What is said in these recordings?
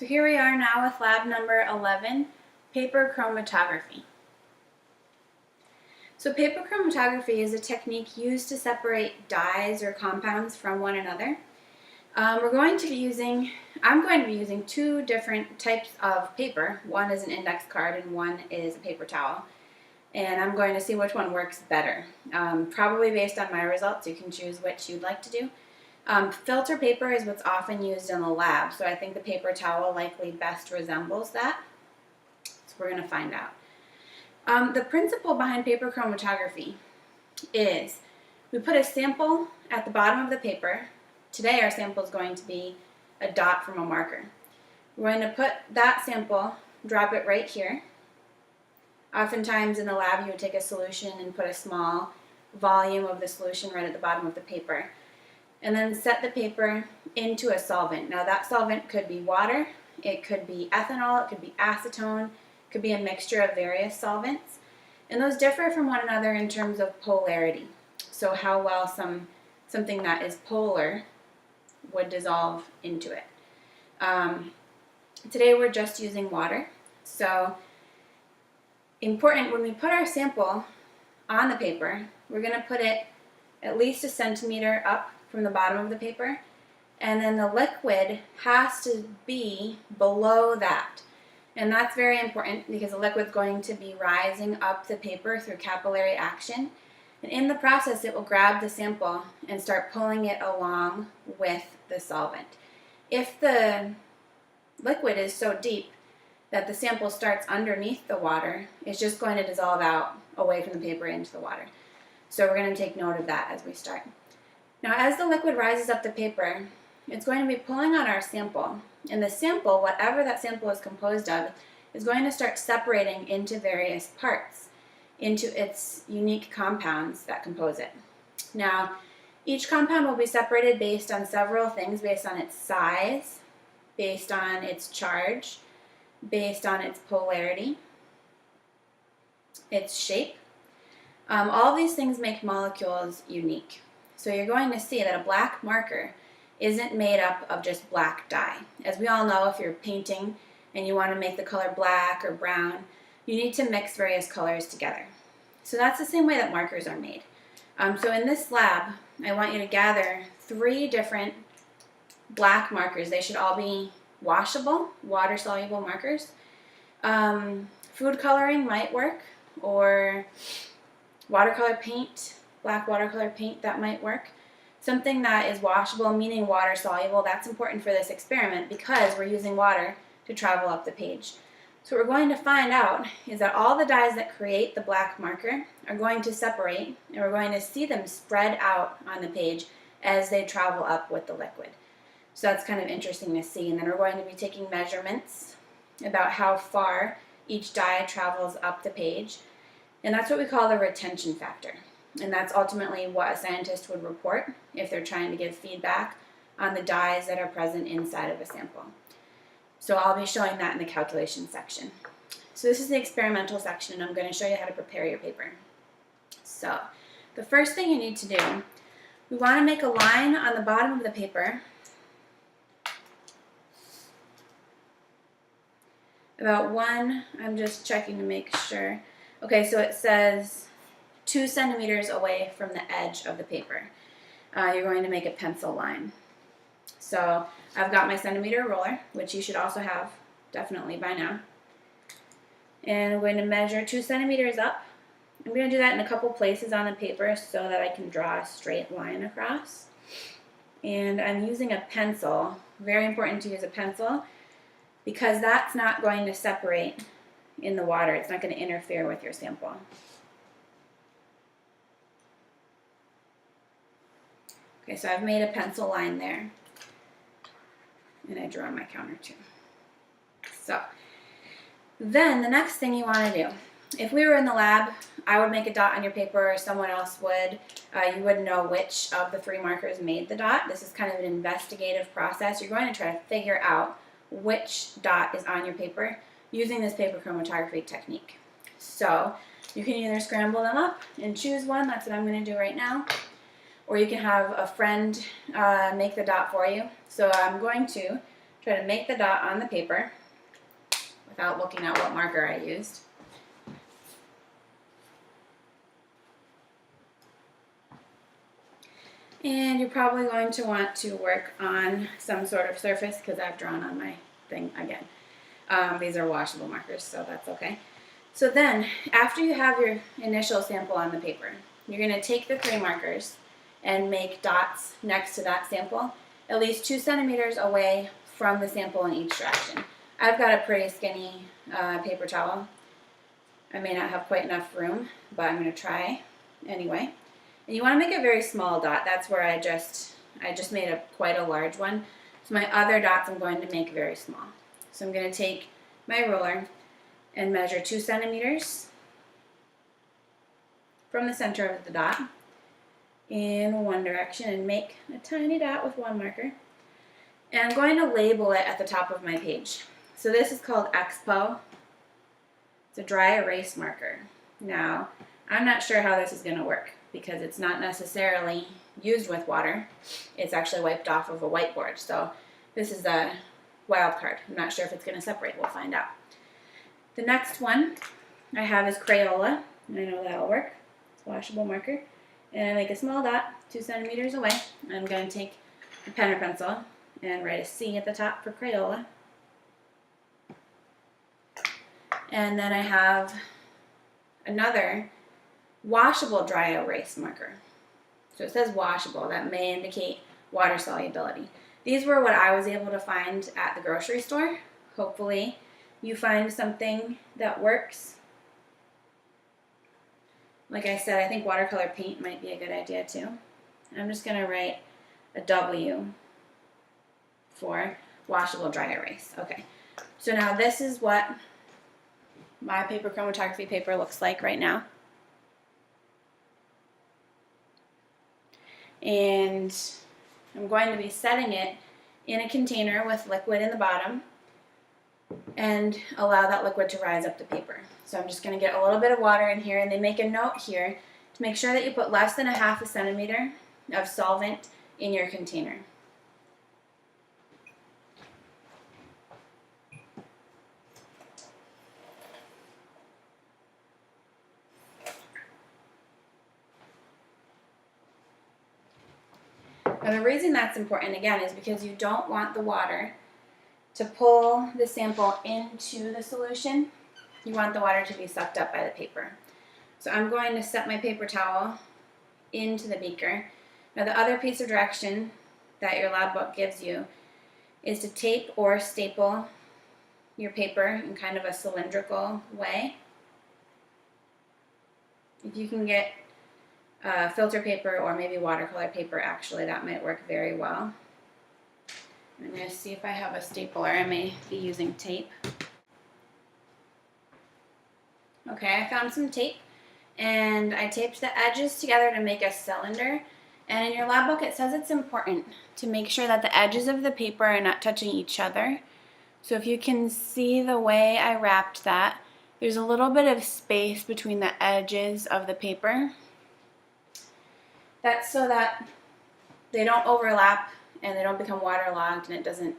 So here we are now with lab number 11, Paper Chromatography. So paper chromatography is a technique used to separate dyes or compounds from one another. I'm going to be using two different types of paper. One is an index card and one is a paper towel. And I'm going to see which one works better. Probably based on my results, you can choose which you'd like to do. Filter paper is what's often used in the lab, so I think the paper towel likely best resembles that. So we're going to find out. The principle behind paper chromatography is we put a sample at the bottom of the paper. Today our sample is going to be a dot from a marker. We're going to put that sample, drop it right here. Oftentimes in the lab you would take a solution and put a small volume of the solution right at the bottom of the paper. And then set the paper into a solvent. Now that solvent could be water, it could be ethanol, it could be acetone, it could be a mixture of various solvents. And those differ from one another in terms of polarity. So how well something that is polar would dissolve into it. Today we're just using water. So important, when we put our sample on the paper, we're going to put it at least 1 centimeter up from the bottom of the paper, and then the liquid has to be below that. And that's very important because the liquid's going to be rising up the paper through capillary action. And in the process, it will grab the sample and start pulling it along with the solvent. If the liquid is so deep that the sample starts underneath the water, it's just going to dissolve out away from the paper into the water. So we're going to take note of that as we start. Now as the liquid rises up the paper, it's going to be pulling on our sample. And the sample, whatever that sample is composed of, is going to start separating into various parts, into its unique compounds that compose it. Now, each compound will be separated based on several things, based on its size, based on its charge, based on its polarity, its shape. All these things make molecules unique. So you're going to see that a black marker isn't made up of just black dye. As we all know, if you're painting and you want to make the color black or brown, you need to mix various colors together. So that's the same way that markers are made. So in this lab, I want you to gather 3 different black markers. They should all be washable, water-soluble markers. Food coloring might work, or watercolor paint, black watercolor paint, that might work. Something that is washable, meaning water soluble, that's important for this experiment because we're using water to travel up the page. So what we're going to find out is that all the dyes that create the black marker are going to separate, and we're going to see them spread out on the page as they travel up with the liquid. So that's kind of interesting to see. And then we're going to be taking measurements about how far each dye travels up the page. And that's what we call the retention factor. And that's ultimately what a scientist would report if they're trying to give feedback on the dyes that are present inside of a sample. So I'll be showing that in the calculation section. So this is the experimental section, and I'm going to show you how to prepare your paper. So the first thing you need to do, we want to make a line on the bottom of the paper about I'm just checking to make sure. Okay, so it says 2 centimeters away from the edge of the paper. You're going to make a pencil line. So I've got my centimeter ruler, which you should also have definitely by now. And I'm going to measure 2 centimeters up. I'm going to do that in a couple places on the paper so that I can draw a straight line across. And I'm using a pencil. Very important to use a pencil because that's not going to separate in the water. It's not going to interfere with your sample. Okay, so I've made a pencil line there, and I drew on my counter too. So then the next thing you want to do, if we were in the lab, I would make a dot on your paper, or someone else would. You wouldn't know which of the 3 markers made the dot. This is kind of an investigative process. You're going to try to figure out which dot is on your paper using this paper chromatography technique. So you can either scramble them up and choose one. That's what I'm going to do right now. Or you can have a friend make the dot for you. So I'm going to try to make the dot on the paper without looking at what marker I used. And you're probably going to want to work on some sort of surface because I've drawn on my thing again. These are washable markers, so that's okay. So then, after you have your initial sample on the paper, you're going to take the 3 markers and make dots next to that sample, at least 2 centimeters away from the sample in each direction. I've got a pretty skinny paper towel. I may not have quite enough room, but I'm going to try anyway. And you want to make a very small dot. That's where I just made quite a large one. So my other dots I'm going to make very small. So I'm going to take my ruler and measure 2 centimeters from the center of the dot in one direction and make a tiny dot with one marker. And I'm going to label it at the top of my page. So this is called Expo. It's a dry erase marker. Now, I'm not sure how this is going to work because it's not necessarily used with water. It's actually wiped off of a whiteboard. So this is a wild card. I'm not sure if it's going to separate. We'll find out. The next one I have is Crayola. I know that'll work. It's a washable marker. And I make a small dot 2 centimeters away. I'm going to take a pen or pencil and write a C at the top for Crayola. And then I have another washable dry erase marker. So it says washable. That may indicate water solubility. These were what I was able to find at the grocery store. Hopefully you find something that works. Like I said, I think watercolor paint might be a good idea too. I'm just going to write a W for washable dry erase. Okay, so now this is what my paper chromatography paper looks like right now. And I'm going to be setting it in a container with liquid in the bottom and allow that liquid to rise up the paper. So I'm just going to get a little bit of water in here, and they make a note here to make sure that you put less than a half a centimeter of solvent in your container. Now the reason that's important, again, is because you don't want the water to pull the sample into the solution. You want the water to be sucked up by the paper. So I'm going to set my paper towel into the beaker. Now the other piece of direction that your lab book gives you is to tape or staple your paper in kind of a cylindrical way. If you can get filter paper or maybe watercolor paper, actually, that might work very well. I'm going to see if I have a stapler. I may be using tape. Okay, I found some tape, and I taped the edges together to make a cylinder. And in your lab book, it says it's important to make sure that the edges of the paper are not touching each other. So if you can see the way I wrapped that, there's a little bit of space between the edges of the paper. That's so that they don't overlap and they don't become waterlogged and it doesn't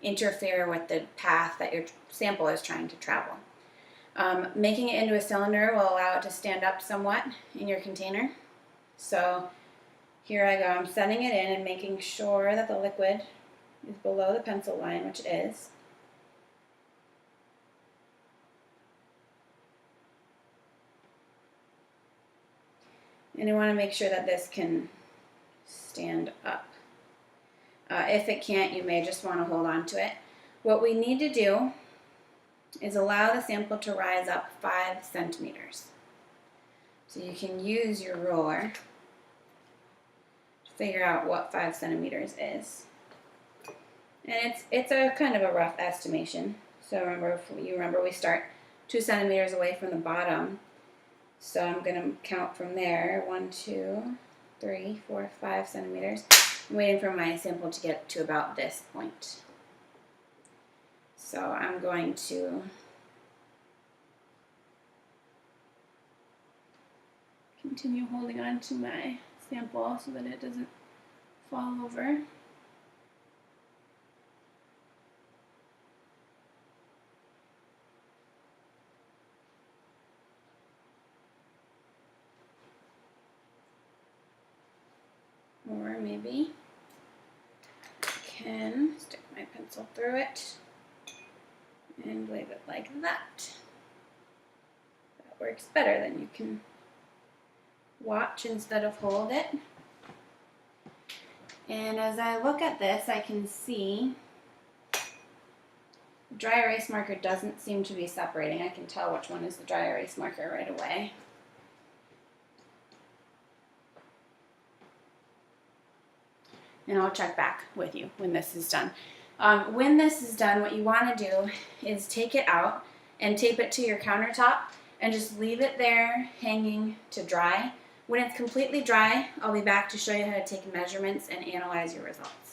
interfere with the path that your sample is trying to travel. Making it into a cylinder will allow it to stand up somewhat in your container. So here I go. I'm setting it in and making sure that the liquid is below the pencil line, which it is. And I want to make sure that this can stand up. If it can't, you may just want to hold on to it. What we need to do is allow the sample to rise up 5 centimeters. So you can use your ruler to figure out what 5 centimeters is. And it's a kind of a rough estimation. So remember we start 2 centimeters away from the bottom. So I'm going to count from there. 1, 2, 3, 4, 5 centimeters. I'm waiting for my sample to get to about this point. So I'm going to continue holding on to my sample so that it doesn't fall over. maybe I can stick my pencil through it and leave it like that. That works better, then you can watch instead of hold it. And as I look at this, I can see the dry erase marker doesn't seem to be separating. I can tell which one is the dry erase marker right away. And I'll check back with you when this is done. When this is done, what you want to do is take it out and tape it to your countertop and just leave it there hanging to dry. When it's completely dry, I'll be back to show you how to take measurements and analyze your results.